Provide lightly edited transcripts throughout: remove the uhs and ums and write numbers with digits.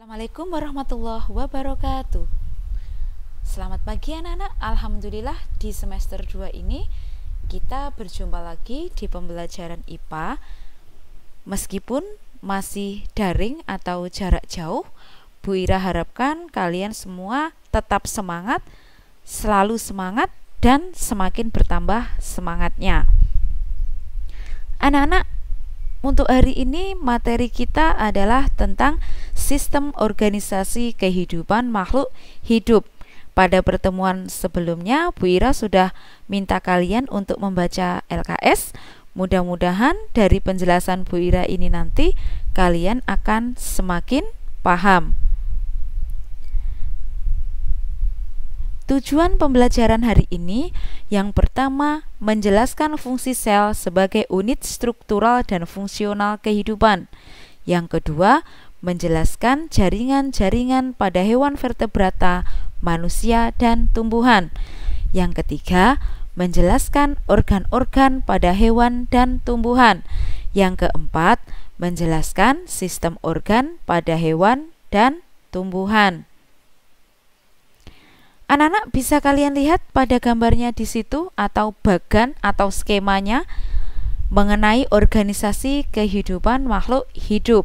Assalamualaikum warahmatullahi wabarakatuh. Selamat pagi anak-anak. Alhamdulillah di semester 2 ini kita berjumpa lagi di pembelajaran IPA. Meskipun masih daring atau jarak jauh, Bu Ira harapkan kalian semua tetap semangat, selalu semangat, dan semakin bertambah semangatnya. Anak-anak, untuk hari ini materi kita adalah tentang sistem organisasi kehidupan makhluk hidup. Pada pertemuan sebelumnya, Bu Ira sudah minta kalian untuk membaca LKS. Mudah-mudahan dari penjelasan Bu Ira ini nanti kalian akan semakin paham. Tujuan pembelajaran hari ini yang pertama, menjelaskan fungsi sel sebagai unit struktural dan fungsional kehidupan. Yang kedua, menjelaskan jaringan-jaringan pada hewan vertebrata, manusia, dan tumbuhan. Yang ketiga, menjelaskan organ-organ pada hewan dan tumbuhan. Yang keempat, menjelaskan sistem organ pada hewan dan tumbuhan. Anak-anak, bisa kalian lihat pada gambarnya di situ atau bagan atau skemanya mengenai organisasi kehidupan makhluk hidup.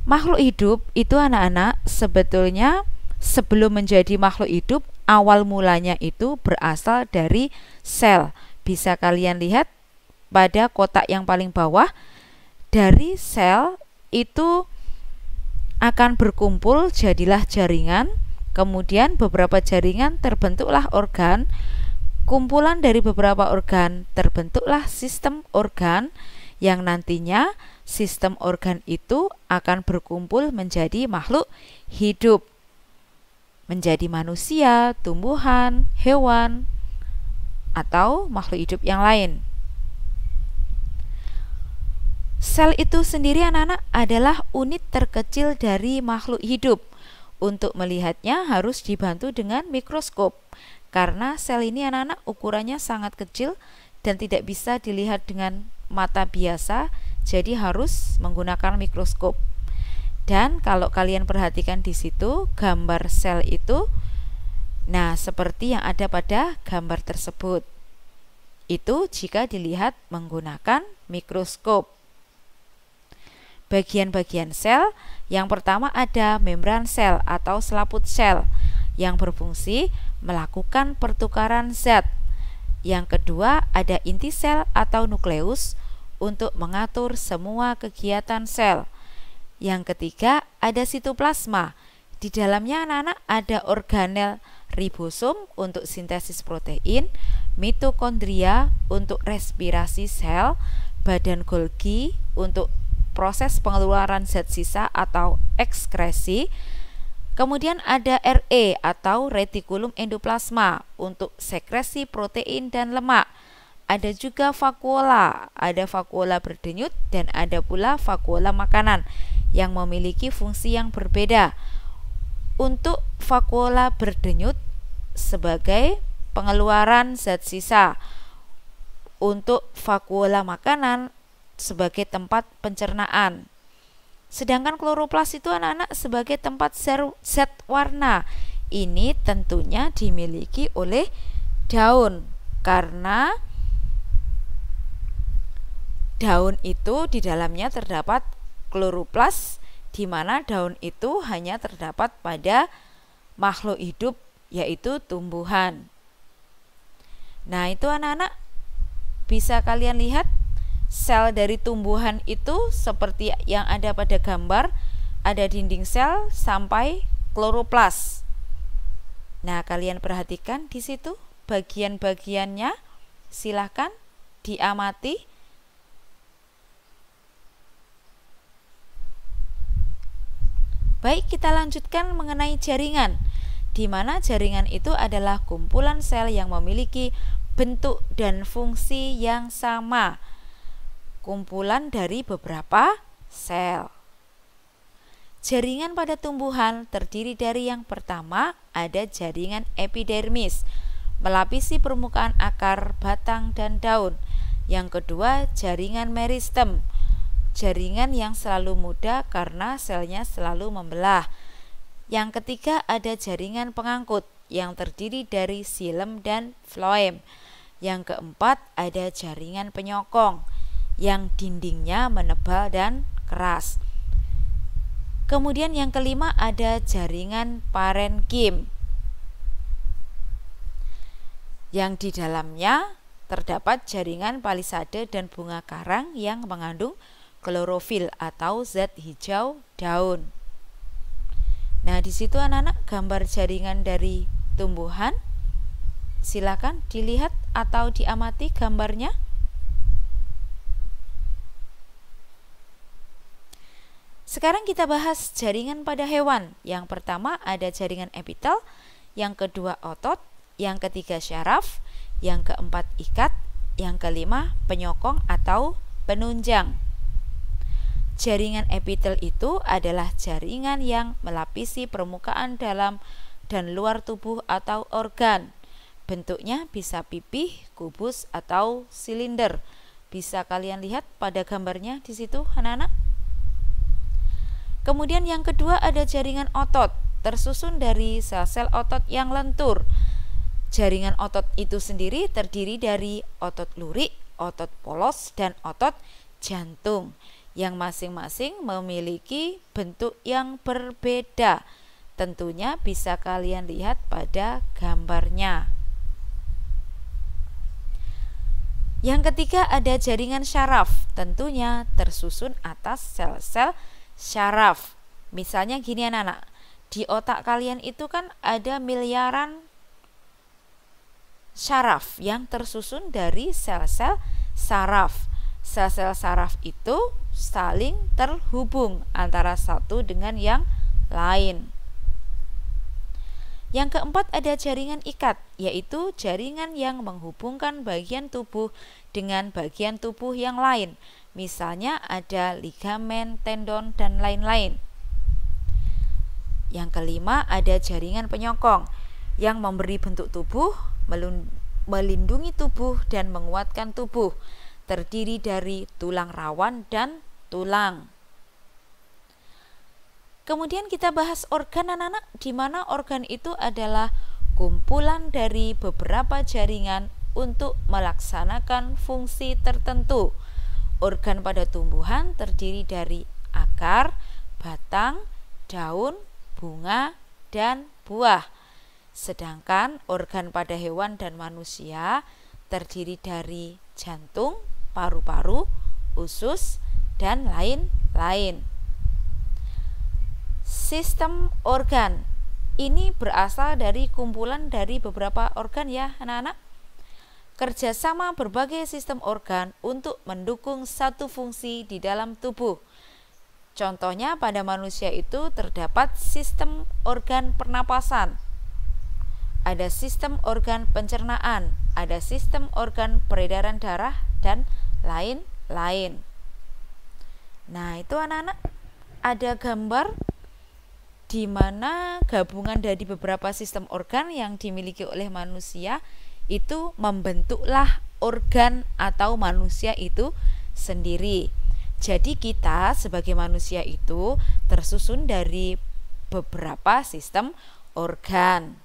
Makhluk hidup itu anak-anak sebetulnya sebelum menjadi makhluk hidup, awal mulanya itu berasal dari sel. Bisa kalian lihat pada kotak yang paling bawah, dari sel itu akan berkumpul jadilah jaringan. Kemudian beberapa jaringan terbentuklah organ, kumpulan dari beberapa organ terbentuklah sistem organ, yang nantinya sistem organ itu akan berkumpul menjadi makhluk hidup, menjadi manusia, tumbuhan, hewan, atau makhluk hidup yang lain. Sel itu sendiri anak-anak adalah unit terkecil dari makhluk hidup. Untuk melihatnya harus dibantu dengan mikroskop, karena sel ini anak-anak ukurannya sangat kecil dan tidak bisa dilihat dengan mata biasa, jadi harus menggunakan mikroskop. Dan kalau kalian perhatikan di situ gambar sel itu, nah seperti yang ada pada gambar tersebut, itu jika dilihat menggunakan mikroskop. Bagian-bagian sel, yang pertama ada membran sel atau selaput sel yang berfungsi melakukan pertukaran zat. Yang kedua ada inti sel atau nukleus untuk mengatur semua kegiatan sel. Yang ketiga ada sitoplasma. Di dalamnya anak-anak ada organel ribosom untuk sintesis protein, mitokondria untuk respirasi sel, badan Golgi untuk proses pengeluaran zat sisa atau ekskresi. Kemudian ada RE atau retikulum endoplasma untuk sekresi protein dan lemak. Ada juga vakuola, ada vakuola berdenyut dan ada pula vakuola makanan yang memiliki fungsi yang berbeda. Untuk vakuola berdenyut sebagai pengeluaran zat sisa, untuk vakuola makanan sebagai tempat pencernaan. Sedangkan kloroplas itu anak-anak sebagai tempat zat warna. Ini tentunya dimiliki oleh daun, karena daun itu di dalamnya terdapat kloroplas, di mana daun itu hanya terdapat pada makhluk hidup, yaitu tumbuhan. Nah, itu anak-anak bisa kalian lihat sel dari tumbuhan itu seperti yang ada pada gambar, ada dinding sel sampai kloroplas. Nah, kalian perhatikan di situ bagian-bagiannya, silahkan diamati. Baik, kita lanjutkan mengenai jaringan, di mana jaringan itu adalah kumpulan sel yang memiliki bentuk dan fungsi yang sama, kumpulan dari beberapa sel. Jaringan pada tumbuhan terdiri dari yang pertama ada jaringan epidermis, melapisi permukaan akar, batang, dan daun. Yang kedua jaringan meristem, jaringan yang selalu muda karena selnya selalu membelah. Yang ketiga ada jaringan pengangkut yang terdiri dari xilem dan floem. Yang keempat ada jaringan penyokong yang dindingnya menebal dan keras. Kemudian yang kelima ada jaringan parenkim yang di dalamnya terdapat jaringan palisade dan bunga karang yang mengandung klorofil atau zat hijau daun. Nah, di situ anak-anak gambar jaringan dari tumbuhan. Silakan dilihat atau diamati gambarnya. Sekarang kita bahas jaringan pada hewan. Yang pertama ada jaringan epitel, yang kedua otot, yang ketiga syaraf, yang keempat ikat, yang kelima penyokong atau penunjang. Jaringan epitel itu adalah jaringan yang melapisi permukaan dalam dan luar tubuh atau organ. Bentuknya bisa pipih, kubus, atau silinder. Bisa kalian lihat pada gambarnya di situ, anak-anak. Kemudian yang kedua ada jaringan otot, tersusun dari sel-sel otot yang lentur. Jaringan otot itu sendiri terdiri dari otot lurik, otot polos, dan otot jantung, yang masing-masing memiliki bentuk yang berbeda. Tentunya bisa kalian lihat pada gambarnya. Yang ketiga ada jaringan syaraf, tentunya tersusun atas sel-sel syaraf. Misalnya gini anak-anak, di otak kalian itu kan ada miliaran syaraf yang tersusun dari sel-sel saraf. Sel-sel saraf itu saling terhubung antara satu dengan yang lain. Yang keempat ada jaringan ikat, yaitu jaringan yang menghubungkan bagian tubuh dengan bagian tubuh yang lain. Misalnya ada ligamen, tendon, dan lain-lain. Yang kelima ada jaringan penyokong yang memberi bentuk tubuh, melindungi tubuh, dan menguatkan tubuh. Terdiri dari tulang rawan dan tulang. Kemudian kita bahas organ anak-anak, di mana organ itu adalah kumpulan dari beberapa jaringan untuk melaksanakan fungsi tertentu. Organ pada tumbuhan terdiri dari akar, batang, daun, bunga, dan buah. Sedangkan organ pada hewan dan manusia terdiri dari jantung, paru-paru, usus, dan lain-lain. Sistem organ ini berasal dari kumpulan dari beberapa organ ya anak-anak. Kerjasama berbagai sistem organ untuk mendukung satu fungsi di dalam tubuh. Contohnya pada manusia itu terdapat sistem organ pernapasan, ada sistem organ pencernaan, ada sistem organ peredaran darah, dan lain-lain. Nah, itu anak-anak ada gambar di mana gabungan dari beberapa sistem organ yang dimiliki oleh manusia itu membentuklah organ atau manusia itu sendiri. Jadi kita sebagai manusia itu tersusun dari beberapa sistem organ.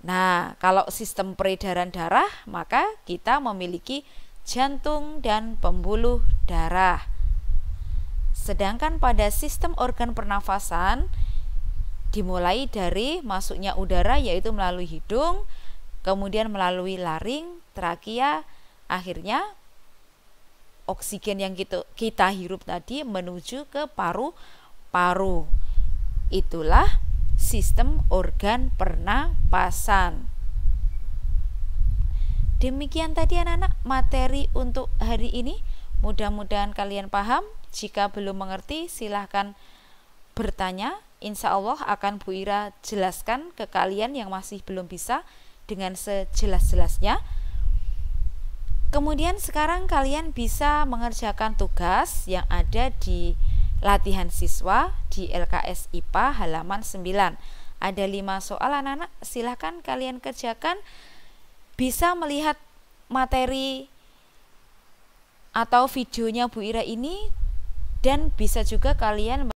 Nah, kalau sistem peredaran darah, maka kita memiliki jantung dan pembuluh darah. Sedangkan pada sistem organ pernafasan dimulai dari masuknya udara, yaitu melalui hidung, kemudian melalui laring, trakea, akhirnya oksigen yang kita hirup tadi menuju ke paru-paru. Itulah sistem organ pernapasan. Demikian tadi anak-anak materi untuk hari ini. Mudah-mudahan kalian paham. Jika belum mengerti silahkan bertanya. Insya Allah akan Bu Ira jelaskan ke kalian yang masih belum bisa dengan sejelas-jelasnya. Kemudian sekarang kalian bisa mengerjakan tugas yang ada di latihan siswa di LKS IPA halaman 9. Ada 5 soal anak-anak, silahkan kalian kerjakan. Bisa melihat materi atau videonya Bu Ira ini, dan bisa juga kalian